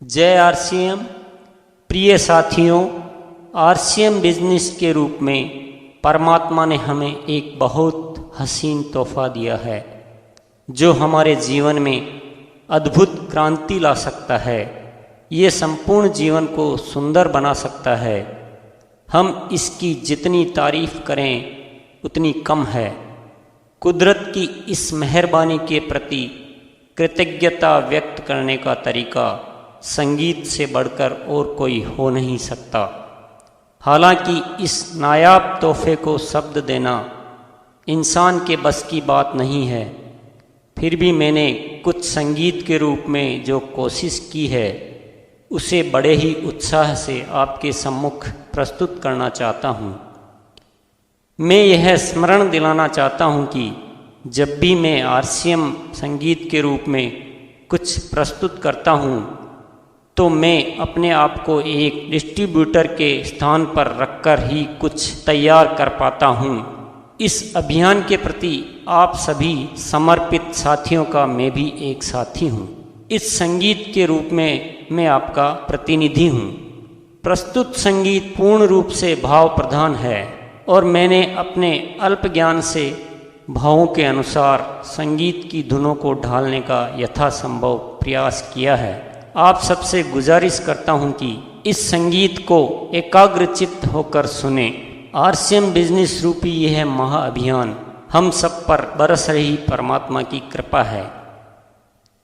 जय आरसीएम। प्रिय साथियों, आरसीएम बिजनेस के रूप में परमात्मा ने हमें एक बहुत हसीन तोहफा दिया है जो हमारे जीवन में अद्भुत क्रांति ला सकता है। ये संपूर्ण जीवन को सुंदर बना सकता है। हम इसकी जितनी तारीफ करें उतनी कम है। कुदरत की इस मेहरबानी के प्रति कृतज्ञता व्यक्त करने का तरीका संगीत से बढ़कर और कोई हो नहीं सकता। हालांकि इस नायाब तोहफे को शब्द देना इंसान के बस की बात नहीं है, फिर भी मैंने कुछ संगीत के रूप में जो कोशिश की है उसे बड़े ही उत्साह से आपके सम्मुख प्रस्तुत करना चाहता हूँ। मैं यह स्मरण दिलाना चाहता हूँ कि जब भी मैं आरसीएम संगीत के रूप में कुछ प्रस्तुत करता हूँ तो मैं अपने आप को एक डिस्ट्रीब्यूटर के स्थान पर रखकर ही कुछ तैयार कर पाता हूँ। इस अभियान के प्रति आप सभी समर्पित साथियों का मैं भी एक साथी हूँ। इस संगीत के रूप में मैं आपका प्रतिनिधि हूँ। प्रस्तुत संगीत पूर्ण रूप से भाव प्रधान है और मैंने अपने अल्प ज्ञान से भावों के अनुसार संगीत की धुनों को ढालने का यथासंभव प्रयास किया है। आप सबसे गुजारिश करता हूं कि इस संगीत को एकाग्रचित्त होकर सुने। आरसीएम बिजनेस रूपी यह महाअभियान हम सब पर बरस रही परमात्मा की कृपा है।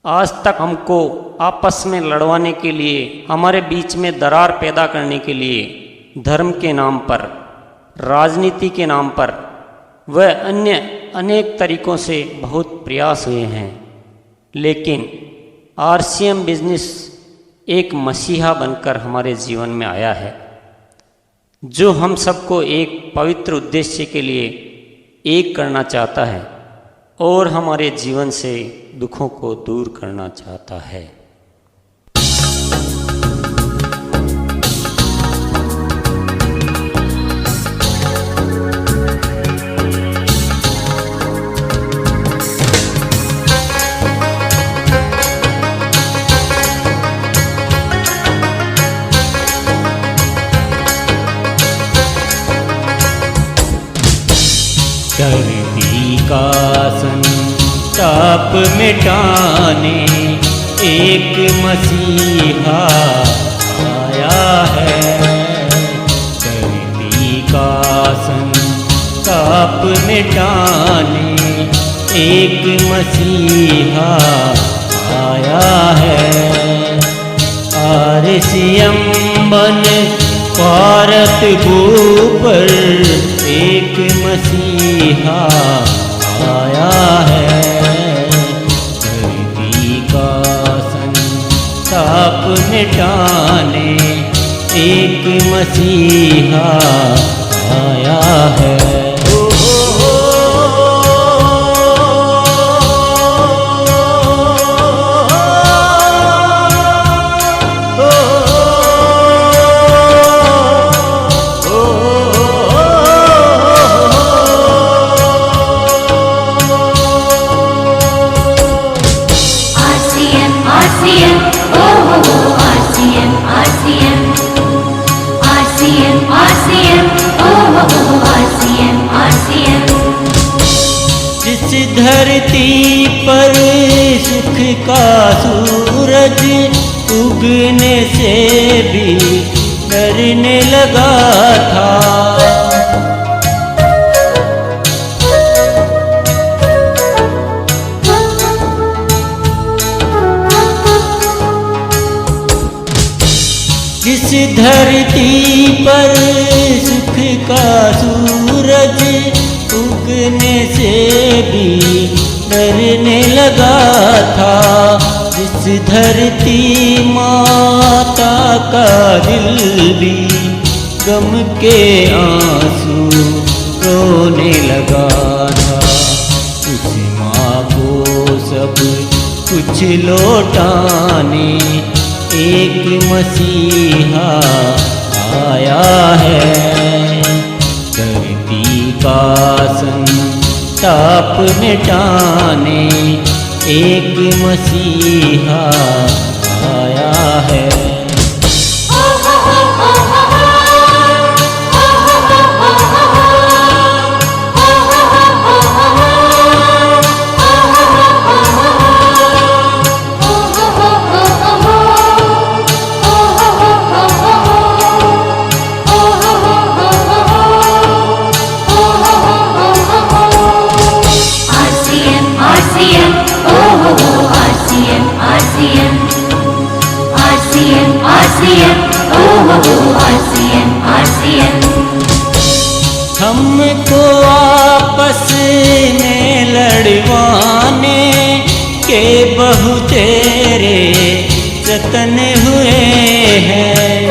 आज तक हमको आपस में लड़वाने के लिए, हमारे बीच में दरार पैदा करने के लिए धर्म के नाम पर, राजनीति के नाम पर व अन्य अनेक तरीकों से बहुत प्रयास हुए हैं, लेकिन आरसीएम बिजनेस एक मसीहा बनकर हमारे जीवन में आया है जो हम सबको एक पवित्र उद्देश्य के लिए एक करना चाहता है और हमारे जीवन से दुखों को दूर करना चाहता है। धरती का संताप मिटाने एक मसीहा आया है। धरती का संताप मिटाने एक मसीहा आया है। आरसीएम बन भारत भूपर एक मसीहा आया है। धरती का संताप मिटाने एक मसीहा आया है। जिस धरती पर सुख का सूरज उगने से भी डरने लगा था, जिस धरती पर सुख का सूरज उगने से भी डरने लगा था, जिस धरती माता का दिल भी गम के आंसू रोने लगा था, उस माँ को सब कुछ लौटाने एक मसीहा आया है। धरती का संताप मिटाने एक मसीहा आया आया है। हमको आपस में लड़वाने के बहु तेरे जतन हुए हैं।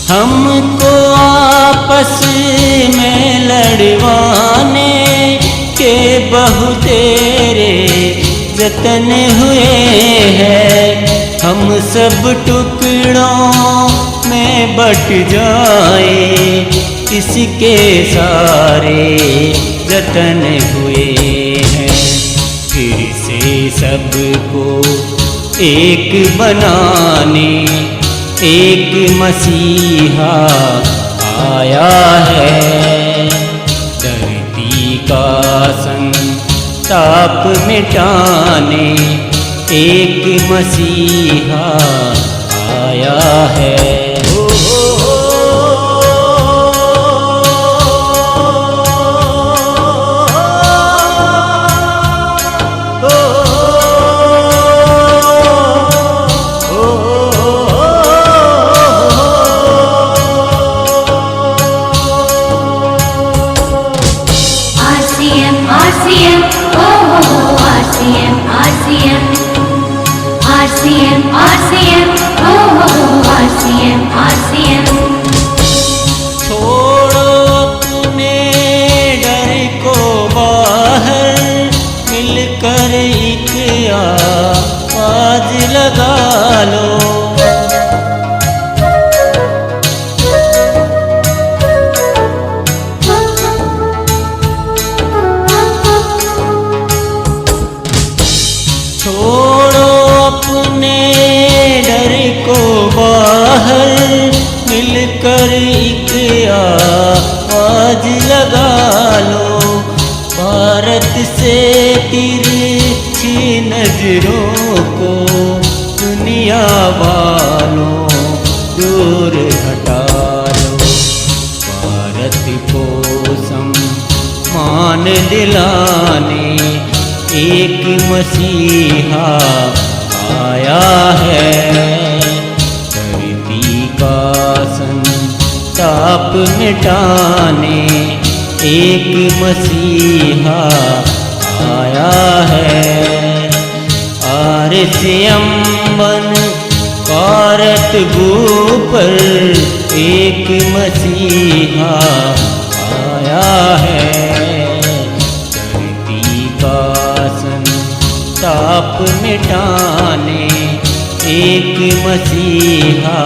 हमको आपस में लड़वाने के बहु तेरे जतन हुए हैं। हम सब टुकड़ों में बट जाए इसके सारे जतन हुए हैं। फिर से सबको एक बनाने एक मसीहा आया है। धरती का संताप मिटाने एक मसीहा आया है। छोड़ो अपने डर को बाहर, मिलकर एक आवाज लगा लो। छोड़ो अपने डर को बाहर, मिलकर एक आवाज लगा लो। भारत से तिरछी नजरों को दुनिया वालों दूर हटा लो। भारत को सम्मान दिलाने एक मसीहा आया है। धरती का संताप मिटाने एक मसीहा आया है। आरसीएम बन भारत पर एक मसीहा आया है। धरती का संताप मिटाने एक मसीहा